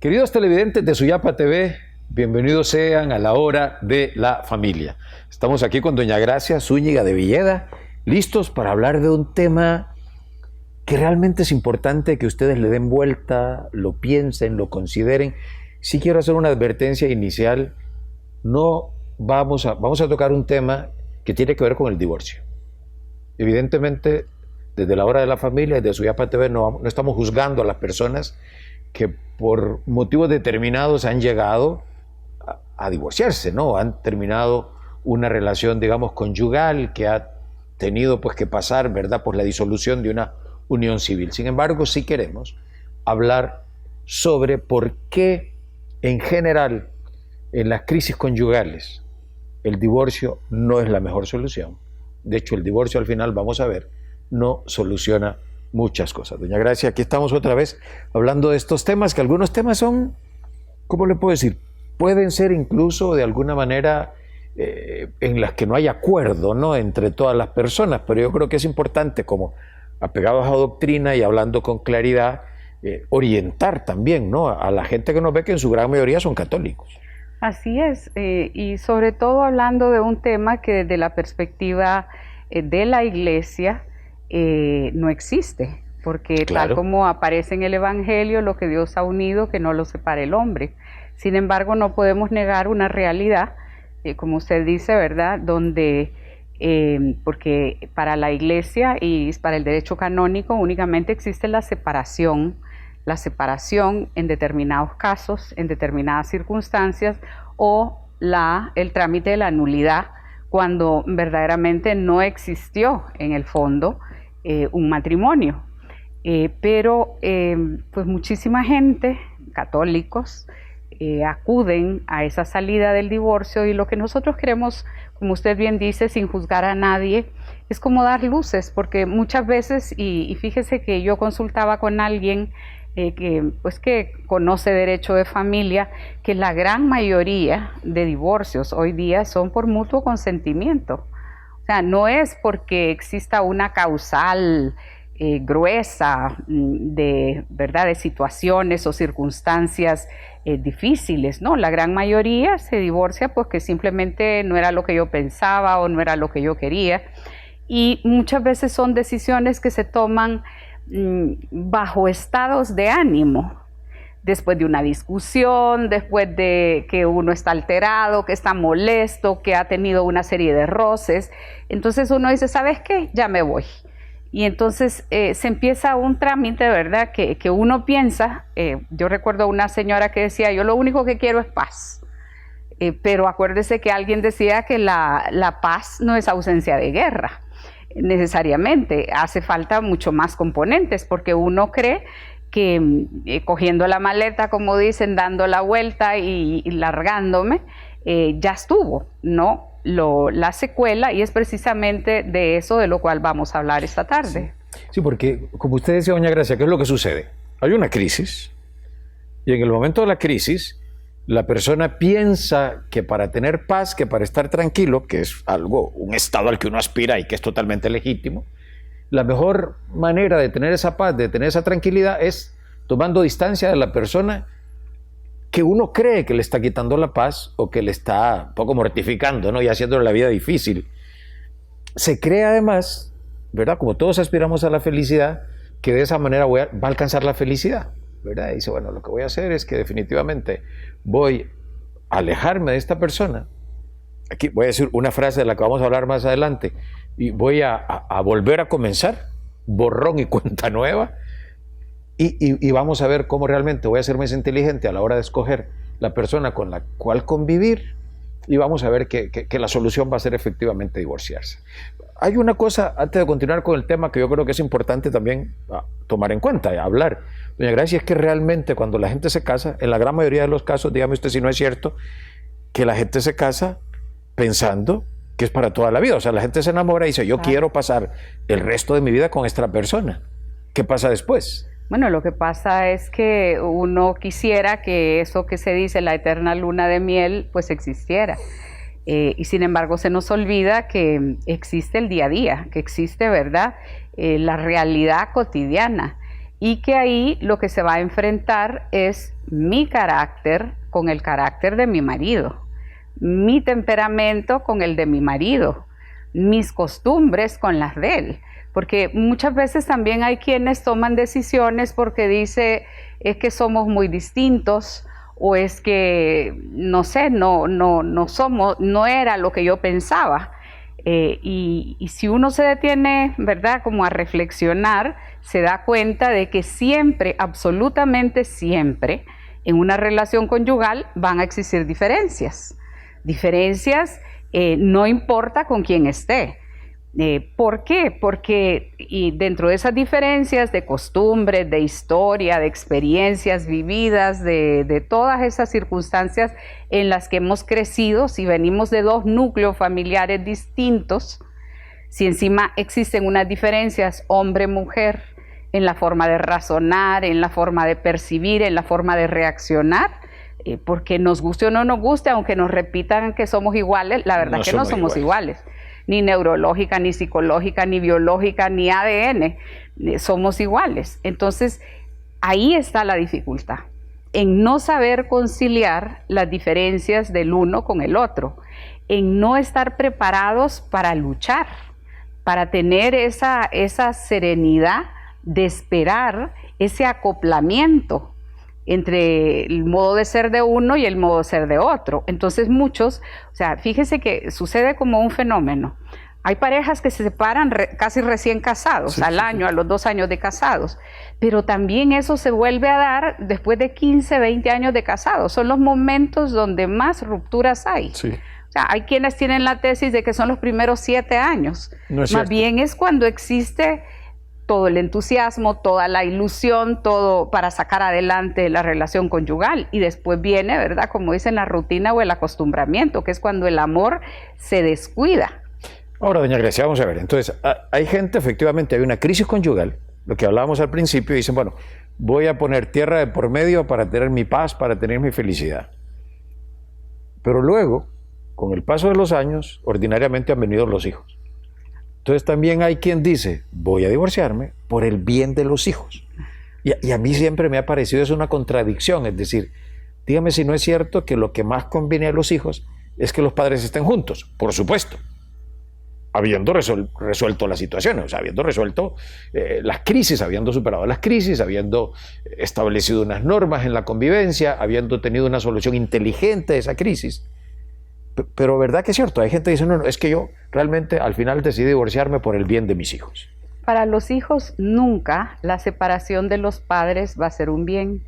Queridos televidentes de Suyapa TV, bienvenidos sean a la hora de la familia. Estamos aquí con doña Gracia Zúñiga de Villeda, listos para hablar de un tema que realmente es importante que ustedes le den vuelta, lo piensen, lo consideren. Sí quiero hacer una advertencia inicial, vamos a tocar un tema que tiene que ver con el divorcio. Evidentemente, desde la hora de la familia, desde Suyapa TV, no estamos juzgando a las personas que por motivos determinados han llegado a divorciarse, ¿no? Han terminado una relación, digamos, conyugal que ha tenido pues que pasar, ¿verdad?, por la disolución de una unión civil. Sin embargo, sí queremos hablar sobre por qué, en general, en las crisis conyugales, el divorcio no es la mejor solución. De hecho, el divorcio al final, vamos a ver, no soluciona muchas cosas. Doña Gracia, aquí estamos otra vez hablando de estos temas, que algunos temas son, ¿cómo le puedo decir? Pueden ser incluso de alguna manera en las que no hay acuerdo, ¿no?, entre todas las personas, pero yo creo que es importante, como apegados a doctrina y hablando con claridad, orientar también, ¿no?, a la gente que nos ve, que en su gran mayoría son católicos. Así es, y sobre todo hablando de un tema que desde la perspectiva de la Iglesia no existe, porque Claro. tal como aparece en el Evangelio, lo que Dios ha unido, que no lo separe el hombre. Sin embargo, no podemos negar una realidad, como usted dice, ¿verdad?, donde, porque para la Iglesia y para el derecho canónico únicamente existe la separación en determinados casos, en determinadas circunstancias, o el trámite de la nulidad, cuando verdaderamente no existió en el fondo un matrimonio. Pero pues muchísima gente, católicos, acuden a esa salida del divorcio, y lo que nosotros queremos, como usted bien dice, sin juzgar a nadie, es como dar luces, porque muchas veces, y fíjese que yo consultaba con alguien que conoce derecho de familia, que la gran mayoría de divorcios hoy día son por mutuo consentimiento. O sea, no es porque exista una causal gruesa de situaciones o circunstancias difíciles, ¿no? La gran mayoría se divorcia porque simplemente no era lo que yo pensaba o no era lo que yo quería, y muchas veces son decisiones que se toman bajo estados de ánimo, después de una discusión, después de que uno está alterado, que está molesto, que ha tenido una serie de roces. Entonces uno dice, ¿sabes qué? Ya me voy. Y entonces se empieza un trámite, ¿verdad?, que uno piensa, yo recuerdo una señora que decía, yo lo único que quiero es paz. Pero acuérdese que alguien decía que la paz no es ausencia de guerra, necesariamente. Hace falta mucho más componentes, porque uno cree que cogiendo la maleta, como dicen, dando la vuelta y largándome, ya estuvo, ¿no? La secuela, y es precisamente de eso de lo cual vamos a hablar esta tarde. Sí, porque como usted decía, doña Gracia, ¿qué es lo que sucede? Hay una crisis, y en el momento de la crisis, la persona piensa que para tener paz, que para estar tranquilo, que es un estado al que uno aspira y que es totalmente legítimo, la mejor manera de tener esa paz, de tener esa tranquilidad, es tomando distancia de la persona que uno cree que le está quitando la paz o que le está un poco mortificando, ¿no?, y haciéndole la vida difícil. Se cree además, ¿verdad?, como todos aspiramos a la felicidad, que de esa manera va a alcanzar la felicidad, ¿verdad? Y dice, bueno, lo que voy a hacer es que definitivamente voy a alejarme de esta persona. Aquí voy a decir una frase de la que vamos a hablar más adelante, y voy a volver a comenzar, borrón y cuenta nueva, y vamos a ver cómo realmente voy a ser más inteligente a la hora de escoger la persona con la cual convivir, y vamos a ver que la solución va a ser efectivamente divorciarse. Hay una cosa, antes de continuar con el tema, que yo creo que es importante también tomar en cuenta y hablar, doña Gracia, es que realmente cuando la gente se casa, en la gran mayoría de los casos, dígame usted si no es cierto, que la gente se casa pensando que es para toda la vida. O sea, la gente se enamora y dice, yo quiero pasar el resto de mi vida con esta persona. ¿Qué pasa después? Bueno, lo que pasa es que uno quisiera que eso que se dice, la eterna luna de miel, pues existiera. Y sin embargo se nos olvida que existe el día a día, que existe, ¿verdad?, la realidad cotidiana. y que ahí lo que se va a enfrentar es mi carácter con el carácter de mi marido, mi temperamento con el de mi marido, mis costumbres con las de él. Porque muchas veces también hay quienes toman decisiones porque dice es que somos muy distintos o es que no sé, no era lo que yo pensaba. Y si uno se detiene, ¿verdad?, como a reflexionar, se da cuenta de que siempre, absolutamente siempre, en una relación conyugal van a existir diferencias. Diferencias no importa con quién esté. ¿Por qué? Porque dentro de esas diferencias de costumbres, de historia, de experiencias vividas, de todas esas circunstancias en las que hemos crecido, si venimos de dos núcleos familiares distintos, si encima existen unas diferencias hombre-mujer en la forma de razonar, en la forma de percibir, en la forma de reaccionar, porque nos guste o no nos guste, aunque nos repitan que somos iguales, la verdad que no somos iguales. Ni neurológica, ni psicológica, ni biológica, ni ADN, somos iguales. Entonces, ahí está la dificultad, en no saber conciliar las diferencias del uno con el otro, en no estar preparados para luchar, para tener esa serenidad de esperar ese acoplamiento entre el modo de ser de uno y el modo de ser de otro. Entonces muchos, o sea, fíjese que sucede como un fenómeno. Hay parejas que se separan casi recién casados, al año, a los 2 años de casados, pero también eso se vuelve a dar después de 15, 20 años de casados. Son los momentos donde más rupturas hay. Sí. O sea, hay quienes tienen la tesis de que son los primeros 7 años. No es Más bien es cuando existe todo el entusiasmo, toda la ilusión, todo para sacar adelante la relación conyugal. Y después viene, ¿verdad?, como dicen, la rutina o el acostumbramiento, que es cuando el amor se descuida. Ahora, doña Grecia, vamos a ver. Entonces, hay gente, efectivamente, hay una crisis conyugal, lo que hablábamos al principio, y dicen, bueno, voy a poner tierra de por medio para tener mi paz, para tener mi felicidad. Pero luego, con el paso de los años, ordinariamente han venido los hijos. Entonces también hay quien dice, voy a divorciarme por el bien de los hijos. Y a mí siempre me ha parecido eso una contradicción, es decir, dígame si no es cierto que lo que más conviene a los hijos es que los padres estén juntos, por supuesto, habiendo resuelto las situaciones, o sea, habiendo resuelto las crisis, habiendo superado las crisis, habiendo establecido unas normas en la convivencia, habiendo tenido una solución inteligente de esa crisis. Pero verdad que es cierto, hay gente que dice, no, es que yo realmente al final decidí divorciarme por el bien de mis hijos. Para los hijos nunca la separación de los padres va a ser un bien,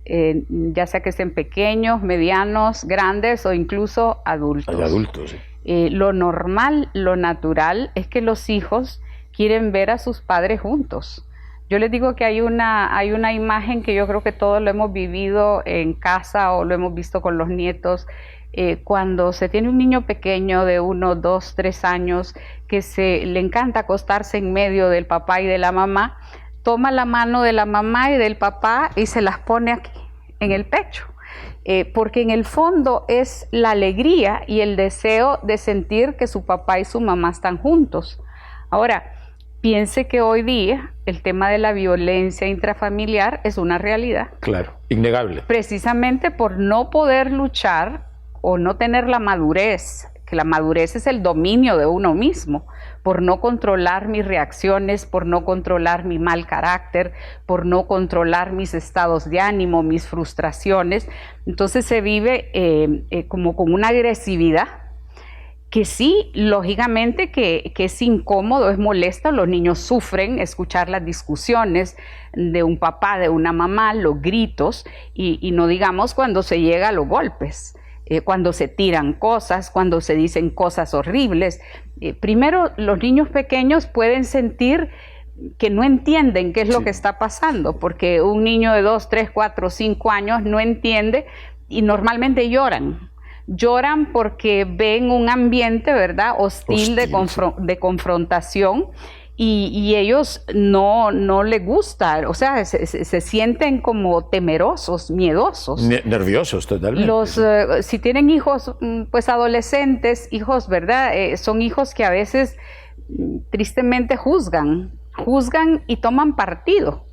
ya sea que estén pequeños, medianos, grandes o incluso adultos. Hay adultos, sí. Lo normal, lo natural es que los hijos quieren ver a sus padres juntos. Yo les digo que hay una imagen que yo creo que todos lo hemos vivido en casa o lo hemos visto con los nietos. Cuando se tiene un niño pequeño de 1, 2, 3 años que le encanta acostarse en medio del papá y de la mamá, toma la mano de la mamá y del papá y se las pone aquí, en el pecho. Porque en el fondo es la alegría y el deseo de sentir que su papá y su mamá están juntos. Ahora, piense que hoy día el tema de la violencia intrafamiliar es una realidad. Claro, innegable. Precisamente por no poder luchar o no tener la madurez, que la madurez es el dominio de uno mismo, por no controlar mis reacciones, por no controlar mi mal carácter, por no controlar mis estados de ánimo, mis frustraciones. Entonces se vive como con una agresividad que sí, lógicamente que es incómodo, es molesto, los niños sufren escuchar las discusiones de un papá, de una mamá, los gritos, y no digamos cuando se llega a los golpes. Cuando se tiran cosas, cuando se dicen cosas horribles. Primero, los niños pequeños pueden sentir que no entienden qué es lo que está pasando, porque un niño de 2, 3, 4, 5 años no entiende y normalmente lloran. Lloran porque ven un ambiente, ¿verdad?, hostil de confrontación. Y ellos no les gusta, o sea, se sienten como temerosos, miedosos. Nerviosos totalmente. Si tienen hijos, pues adolescentes, hijos, ¿verdad? Son hijos que a veces tristemente juzgan y toman partido.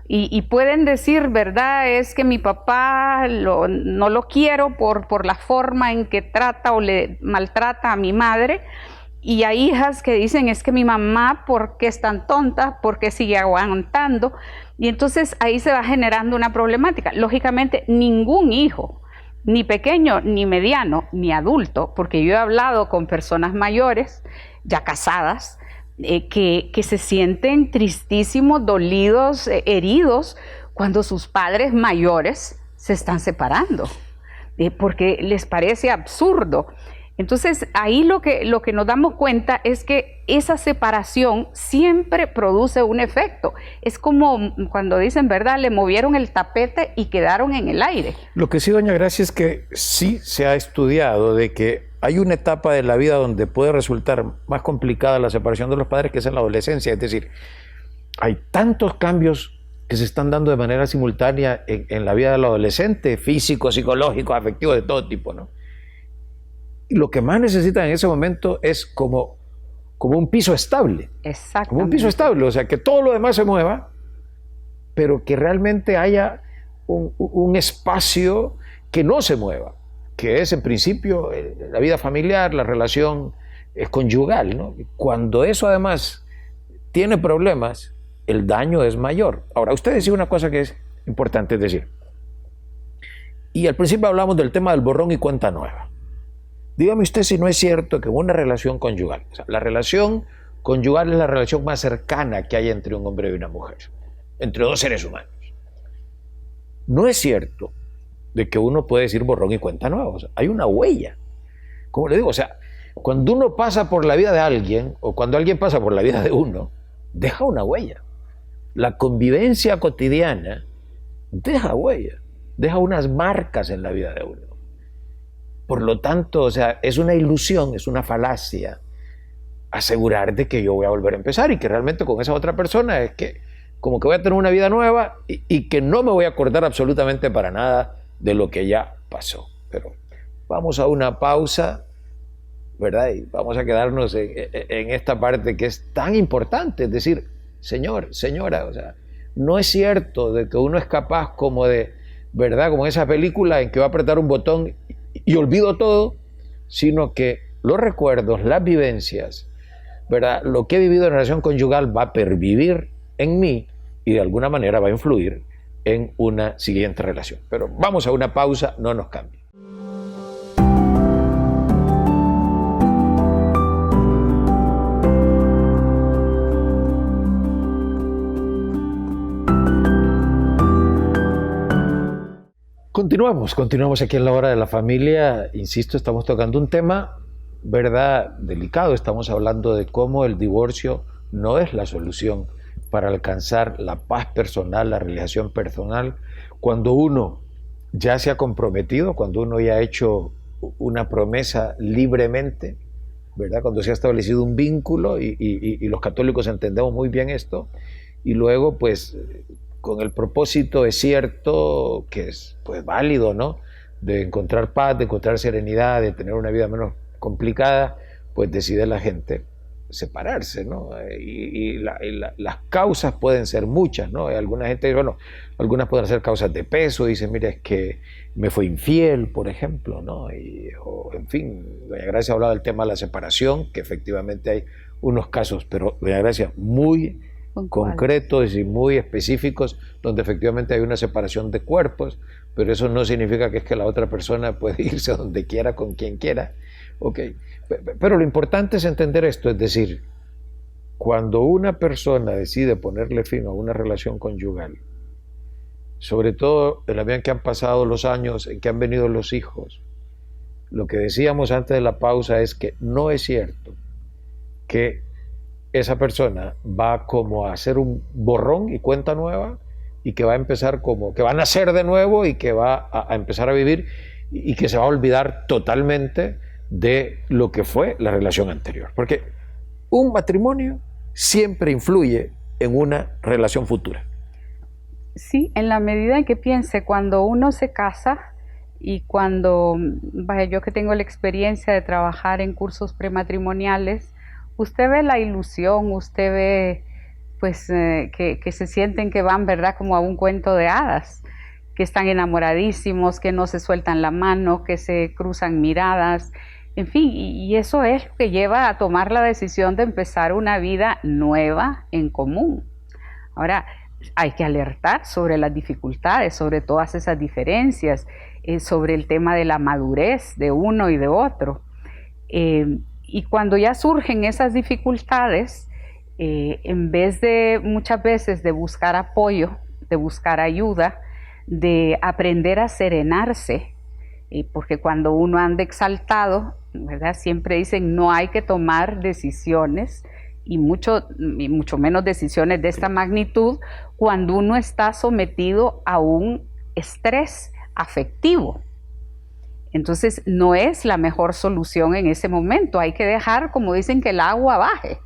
Y pueden decir, ¿verdad? Es que mi papá no lo quiero por la forma en que trata o le maltrata a mi madre. Y hay hijas que dicen, es que mi mamá, ¿por qué es tan tonta? ¿Por qué sigue aguantando? Y entonces ahí se va generando una problemática. Lógicamente, ningún hijo, ni pequeño, ni mediano, ni adulto, porque yo he hablado con personas mayores, ya casadas, que se sienten tristísimos, dolidos, heridos, cuando sus padres mayores se están separando, porque les parece absurdo. Entonces, ahí lo que nos damos cuenta es que esa separación siempre produce un efecto. Es como cuando dicen, ¿verdad? Le movieron el tapete y quedaron en el aire. Lo que sí, doña Gracia, es que sí se ha estudiado de que hay una etapa de la vida donde puede resultar más complicada la separación de los padres, que es en la adolescencia. Es decir, hay tantos cambios que se están dando de manera simultánea en la vida del adolescente, físico, psicológico, afectivo, de todo tipo, ¿no? Y lo que más necesitan en ese momento es como un piso estable. Exactamente. Como un piso estable, o sea, que todo lo demás se mueva, pero que realmente haya un espacio que no se mueva, que es en principio la vida familiar, la relación conyugal, ¿no? Cuando eso además tiene problemas, el daño es mayor. Ahora, usted decía una cosa que es importante, es decir, y al principio hablamos del tema del borrón y cuenta nueva. Dígame usted si no es cierto que una relación conyugal, o sea, la relación conyugal es la relación más cercana que hay entre un hombre y una mujer, entre dos seres humanos. No es cierto de que uno puede decir borrón y cuenta nueva, o sea, hay una huella. Como le digo, o sea, cuando uno pasa por la vida de alguien, o cuando alguien pasa por la vida de uno, deja una huella. La convivencia cotidiana deja huella, deja unas marcas en la vida de uno. Por lo tanto, o sea, es una ilusión, es una falacia asegurar de que yo voy a volver a empezar y que realmente con esa otra persona es que como que voy a tener una vida nueva y que no me voy a acordar absolutamente para nada de lo que ya pasó. Pero vamos a una pausa, ¿verdad? Y vamos a quedarnos en esta parte que es tan importante, es decir, señor, señora, o sea, no es cierto de que uno es capaz como de, ¿verdad? Como en esa película en que va a apretar un botón y olvido todo, sino que los recuerdos, las vivencias, ¿verdad? Lo que he vivido en relación conyugal va a pervivir en mí y de alguna manera va a influir en una siguiente relación. Pero vamos a una pausa, no nos cambie. Continuamos aquí en la hora de la familia. Insisto, estamos tocando un tema, ¿verdad?, delicado. Estamos hablando de cómo el divorcio no es la solución para alcanzar la paz personal, la realización personal. Cuando uno ya se ha comprometido, cuando uno ya ha hecho una promesa libremente, ¿verdad?, cuando se ha establecido un vínculo y los católicos entendemos muy bien esto, y luego pues con el propósito, es cierto, que es pues válido, ¿no?, de encontrar paz, de encontrar serenidad, de tener una vida menos complicada, pues decide la gente separarse, ¿no? Las causas pueden ser muchas, ¿no? Alguna gente dice, bueno, algunas pueden ser causas de peso, dicen, mira, es que me fue infiel, por ejemplo, ¿no? O, en fin, doña Gracia ha hablado del tema de la separación, que efectivamente hay unos casos, pero doña Gracia, muy concretos y muy específicos, donde efectivamente hay una separación de cuerpos, pero eso no significa que es que la otra persona puede irse a donde quiera, con quien quiera. Okay. Pero lo importante es entender esto, es decir, cuando una persona decide ponerle fin a una relación conyugal, sobre todo en la medida en que han pasado los años, en que han venido los hijos, lo que decíamos antes de la pausa es que no es cierto que esa persona va como a hacer un borrón y cuenta nueva y que va a empezar como, que va a nacer de nuevo y que va a empezar a vivir y que se va a olvidar totalmente de lo que fue la relación anterior. Porque un matrimonio siempre influye en una relación futura. Sí, en la medida en que piense, cuando uno se casa y cuando, vaya, yo que tengo la experiencia de trabajar en cursos prematrimoniales, usted ve la ilusión, usted ve pues que se sienten que van, ¿verdad?, como a un cuento de hadas, que están enamoradísimos, que no se sueltan la mano, que se cruzan miradas, en fin, y eso es lo que lleva a tomar la decisión de empezar una vida nueva en común. Ahora, hay que alertar sobre las dificultades, sobre todas esas diferencias, sobre el tema de la madurez de uno y de otro. Y cuando ya surgen esas dificultades, en vez de muchas veces de buscar apoyo, de buscar ayuda, de aprender a serenarse, porque cuando uno anda exaltado, ¿verdad?, siempre dicen no hay que tomar decisiones, y mucho menos decisiones de esta magnitud, cuando uno está sometido a un estrés afectivo. Entonces no es la mejor solución en ese momento. Hay que dejar, como dicen, que el agua baje.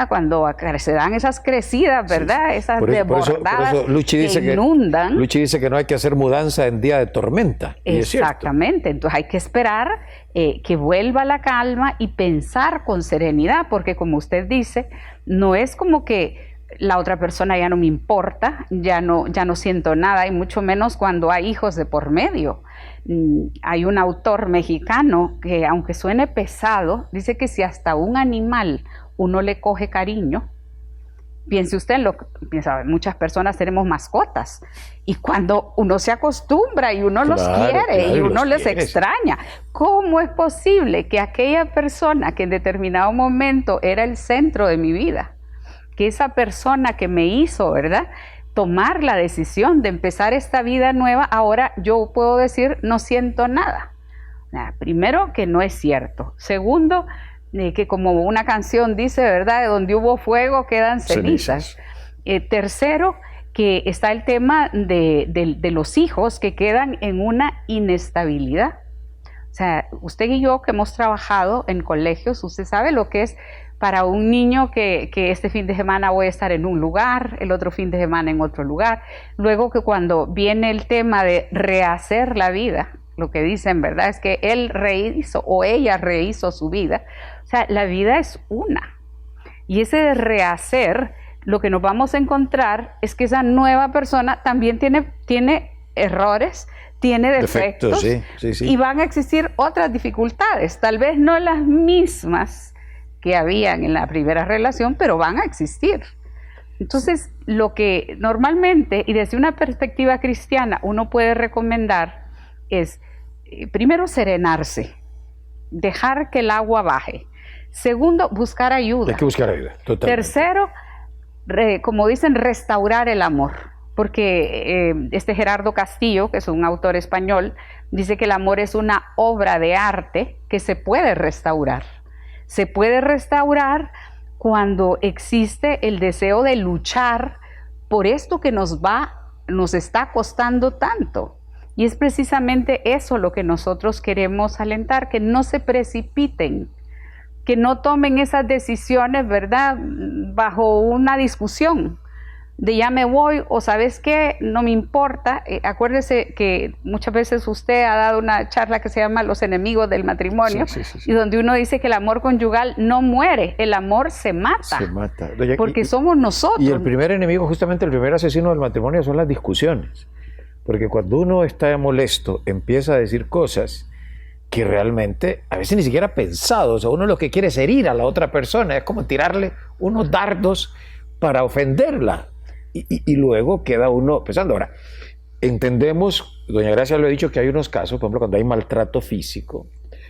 Cuando se dan esas crecidas, ¿verdad? Sí. Esas desbordadas por eso Luchi dice que inundan. Luchi dice que no hay que hacer mudanza en día de tormenta. Exactamente. Entonces hay que esperar que vuelva la calma y pensar con serenidad, porque como usted dice, no es como que la otra persona ya no me importa, ya no siento nada, y mucho menos cuando hay hijos de por medio. Hay un autor mexicano que, aunque suene pesado, dice que si hasta un animal uno le coge cariño, piense usted muchas personas tenemos mascotas, y cuando uno se acostumbra y uno los quiere y uno les extraña, ¿cómo es posible que aquella persona que en determinado momento era el centro de mi vida, que esa persona que me hizo, ¿verdad?, tomar la decisión de empezar esta vida nueva, ahora yo puedo decir no siento nada? Primero, que no es cierto. Segundo, que como una canción dice, ¿verdad?, de donde hubo fuego quedan cenizas. Tercero, que está el tema de los hijos que quedan en una inestabilidad. O sea, usted y yo que hemos trabajado en colegios, usted sabe lo que es para un niño que este fin de semana voy a estar en un lugar, el otro fin de semana en otro lugar. Luego que cuando viene el tema de rehacer la vida, lo que dicen, ¿verdad?, es que él rehizo o ella rehizo su vida. O sea, la vida es una. Y ese de rehacer, lo que nos vamos a encontrar es que esa nueva persona también tiene errores, tiene defectos, sí. Y van a existir otras dificultades, tal vez no las mismas que habían en la primera relación, pero van a existir. Entonces, lo que normalmente, y desde una perspectiva cristiana, uno puede recomendar es, primero, serenarse, dejar que el agua baje. Segundo, buscar ayuda. Hay que buscar ayuda, totalmente. Tercero, como dicen, restaurar el amor. Porque Gerardo Castillo, que es un autor español, dice que el amor es una obra de arte que se puede restaurar. Se puede restaurar cuando existe el deseo de luchar por esto que nos está costando tanto. Y es precisamente eso lo que nosotros queremos alentar, que no se precipiten, que no tomen esas decisiones, ¿verdad?, bajo una discusión de ya me voy, o sabes qué, no me importa. Acuérdese que muchas veces usted ha dado una charla que se llama Los enemigos del matrimonio, sí. Y donde uno dice que el amor conyugal no muere, el amor se mata. Se mata. Porque somos nosotros. Y el primer enemigo, justamente el primer asesino del matrimonio, son las discusiones. Porque cuando uno está molesto, empieza a decir cosas que realmente a veces ni siquiera ha pensado. O sea, uno lo que quiere es herir a la otra persona, es como tirarle unos dardos para ofenderla. Y luego queda uno pensando. Ahora, entendemos, doña Gracia lo ha dicho, que hay unos casos, por ejemplo, cuando hay maltrato físico.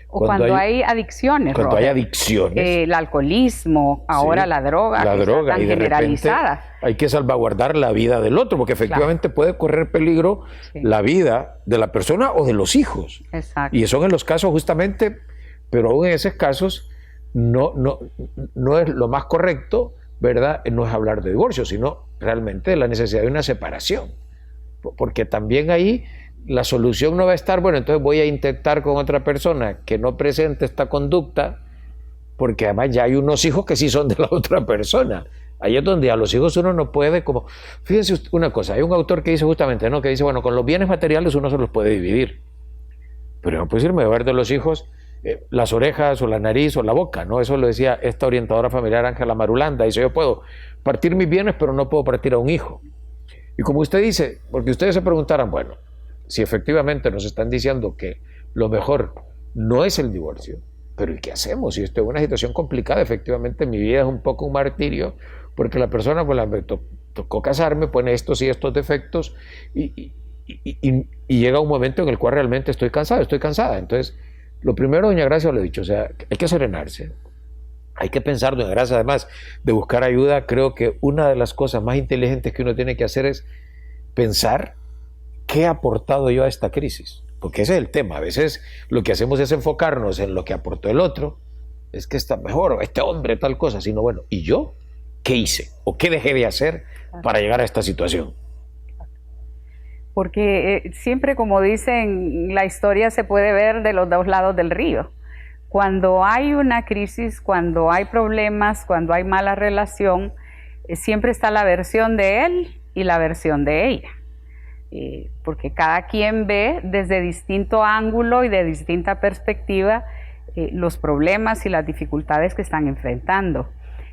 O cuando hay adicciones. Cuando hay adicciones. El alcoholismo, ahora sí, la droga. La droga, y de generalizada. Hay que salvaguardar la vida del otro, porque efectivamente puede correr peligro la vida de la persona o de los hijos. Exacto. Y son en los casos justamente, pero aún en esos casos no es lo más correcto, ¿verdad? No es hablar de divorcio, sino realmente de la necesidad de una separación. Porque también ahí la solución no va a estar, bueno, entonces voy a intentar con otra persona que no presente esta conducta, porque además ya hay unos hijos que sí son de la otra persona. Ahí es donde a los hijos uno no puede, como, fíjense una cosa, hay un autor que dice justamente, ¿no?, que dice, bueno, con los bienes materiales uno se los puede dividir, pero no puede decirme, a ver, de los hijos, las orejas o la nariz o la boca, ¿no? Eso lo decía esta orientadora familiar Ángela Marulanda. Dice, yo puedo partir mis bienes, pero no puedo partir a un hijo. Y como usted dice, porque ustedes se preguntarán, bueno, si efectivamente nos están diciendo que lo mejor no es el divorcio, pero ¿y qué hacemos? Si esto es una situación complicada, efectivamente mi vida es un poco un martirio, porque la persona, pues me tocó casarme, pone estos y estos defectos, y llega un momento en el cual realmente estoy cansado, estoy cansada. Entonces, lo primero, doña Gracia, lo he dicho, o sea, hay que serenarse, hay que pensar, doña Gracia, además de buscar ayuda. Creo que una de las cosas más inteligentes que uno tiene que hacer es pensar qué he aportado yo a esta crisis, porque ese es el tema. A veces lo que hacemos es enfocarnos en lo que aportó el otro, es que está mejor, o este hombre, tal cosa, sino bueno, ¿y yo qué hice? ¿O qué dejé de hacer para llegar a esta situación? Porque siempre, como dicen, la historia se puede ver de los dos lados del río. Cuando hay una crisis, cuando hay problemas, cuando hay mala relación, siempre está la versión de él y la versión de ella. Porque cada quien ve desde distinto ángulo y de distinta perspectiva los problemas y las dificultades que están enfrentando.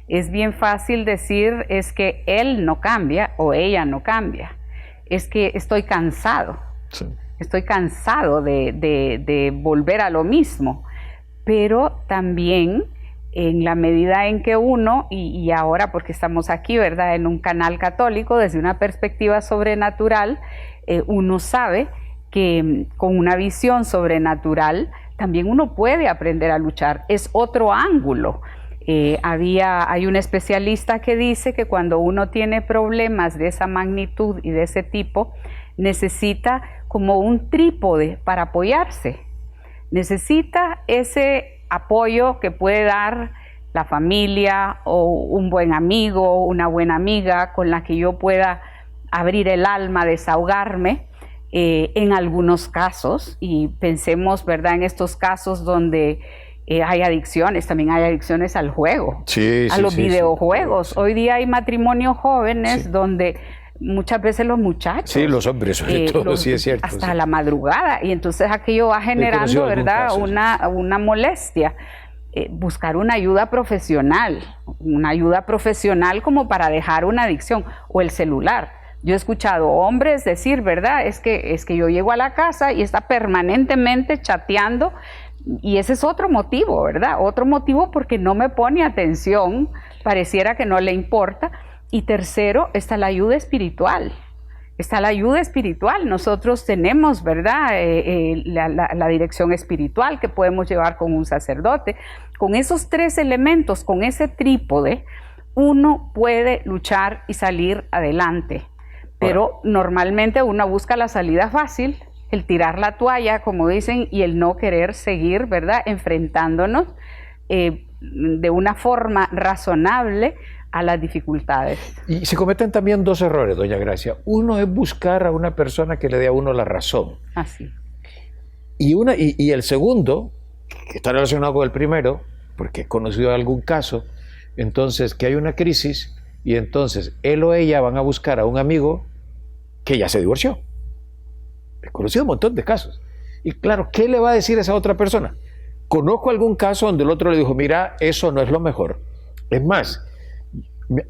Es bien fácil decir, es que él no cambia o ella no cambia. Es que estoy cansado. Sí. Estoy cansado de volver a lo mismo. Pero también en la medida en que uno, y ahora porque estamos aquí, ¿verdad?, en un canal católico, desde una perspectiva sobrenatural, uno sabe que con una visión sobrenatural también uno puede aprender a luchar. Es otro ángulo. Hay un especialista que dice que cuando uno tiene problemas de esa magnitud y de ese tipo, necesita como un trípode para apoyarse. Necesita ese apoyo que puede dar la familia o un buen amigo, una buena amiga con la que yo pueda abrir el alma, desahogarme en algunos casos. Y pensemos, ¿verdad?, en estos casos donde hay adicciones, también hay adicciones al juego, a los videojuegos. Sí. Hoy día hay matrimonios jóvenes donde muchas veces los muchachos, sí, los hombres sobre todo, sí es cierto, hasta la madrugada, y entonces aquello va generando, ¿verdad?, caso, una molestia. Buscar una ayuda profesional como para dejar una adicción, o el celular. Yo he escuchado hombres decir, ¿verdad?, es que yo llego a la casa y está permanentemente chateando, y ese es otro motivo, ¿verdad? Otro motivo porque no me pone atención, pareciera que no le importa. Y tercero, está la ayuda espiritual. Nosotros tenemos, ¿verdad?, la dirección espiritual que podemos llevar con un sacerdote. Con esos tres elementos, con ese trípode, uno puede luchar y salir adelante. Pero normalmente uno busca la salida fácil, el tirar la toalla, como dicen, y el no querer seguir, ¿verdad?, enfrentándonos de una forma razonable a las dificultades. Y se cometen también dos errores, doña Gracia. Uno es buscar a una persona que le dé a uno la razón. Así. Y el segundo, que está relacionado con el primero, porque he conocido algún caso, entonces que hay una crisis y entonces él o ella van a buscar a un amigo que ya se divorció. He conocido un montón de casos. Y claro, ¿qué le va a decir a esa otra persona? Conozco algún caso donde el otro le dijo, mira, eso no es lo mejor. Es más,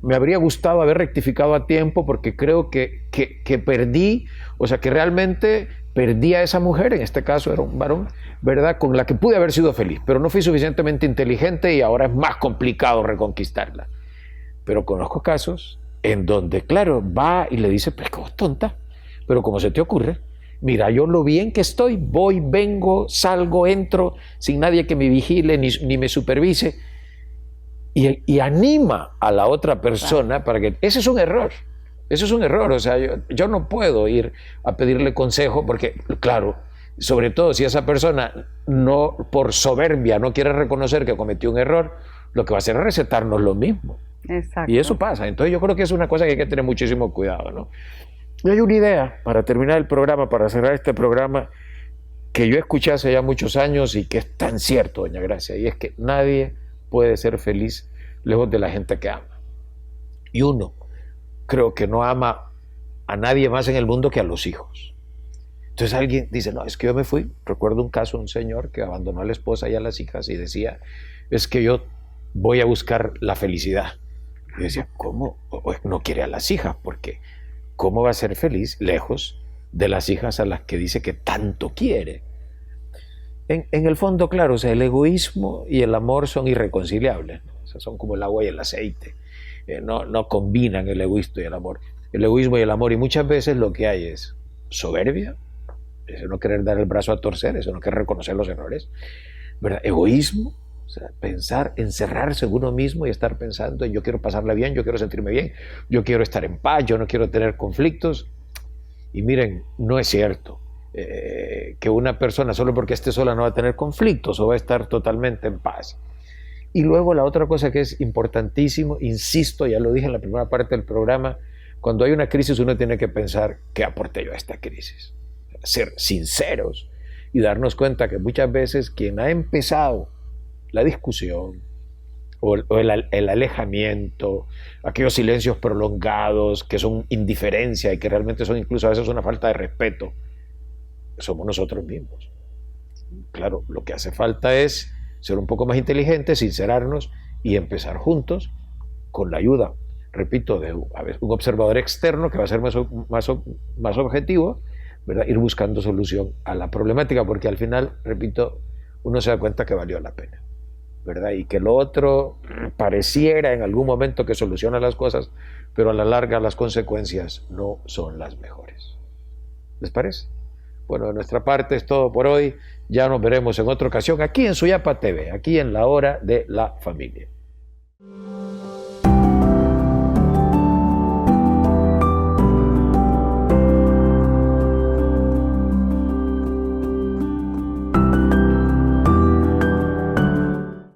me habría gustado haber rectificado a tiempo porque creo que perdí, o sea, que realmente perdí a esa mujer, en este caso era un varón, ¿verdad?, con la que pude haber sido feliz, pero no fui suficientemente inteligente y ahora es más complicado reconquistarla. Pero conozco casos en donde, claro, va y le dice, pues como tonta, pero ¿cómo se te ocurre? Mira, yo lo bien que estoy, voy, vengo, salgo, entro, sin nadie que me vigile ni me supervise. Y anima a la otra persona para que... Ese es un error, o sea, yo no puedo ir a pedirle consejo porque, claro, sobre todo si esa persona no, por soberbia, no quiere reconocer que cometió un error, lo que va a hacer es recetarnos lo mismo. Exacto. Y eso pasa, entonces yo creo que es una cosa que hay que tener muchísimo cuidado, ¿no? Y hay una idea, para terminar el programa, para cerrar este programa, que yo escuché hace ya muchos años y que es tan cierto, doña Gracia, y es que nadie puede ser feliz lejos de la gente que ama. Y uno creo que no ama a nadie más en el mundo que a los hijos. Entonces alguien dice, no, es que yo me fui. Recuerdo un caso de un señor que abandonó a la esposa y a las hijas y decía, es que yo voy a buscar la felicidad. Y decía, ¿cómo? No quiere a las hijas, porque ¿cómo va a ser feliz lejos de las hijas a las que dice que tanto quiere? En el fondo, claro, o sea, el egoísmo y el amor son irreconciliables, ¿no? O sea, son como el agua y el aceite. No combinan el egoísmo y el amor. El egoísmo y el amor, y muchas veces lo que hay es soberbia, eso no querer dar el brazo a torcer, eso no querer reconocer los errores, ¿verdad? Egoísmo, o sea, pensar, encerrarse en uno mismo y estar pensando en yo quiero pasarla bien, yo quiero sentirme bien, yo quiero estar en paz, yo no quiero tener conflictos. Y miren, no es cierto que una persona solo porque esté sola no va a tener conflictos o va a estar totalmente en paz. Y luego la otra cosa que es importantísimo, insisto, ya lo dije en la primera parte del programa, cuando hay una crisis uno tiene que pensar qué aporté yo a esta crisis. Ser sinceros y darnos cuenta que muchas veces quien ha empezado la discusión o el alejamiento, aquellos silencios prolongados que son indiferencia y que realmente son incluso a veces una falta de respeto, somos nosotros mismos. Claro, lo que hace falta es ser un poco más inteligentes, sincerarnos y empezar juntos con la ayuda, repito, de un observador externo que va a ser más objetivo, ¿verdad? Ir buscando solución a la problemática, porque al final, repito, uno se da cuenta que valió la pena, ¿verdad? Y que lo otro pareciera en algún momento que soluciona las cosas, pero a la larga las consecuencias no son las mejores. ¿Les parece? Bueno, de nuestra parte es todo por hoy. Ya nos veremos en otra ocasión aquí en Suyapa TV, aquí en La Hora de la Familia.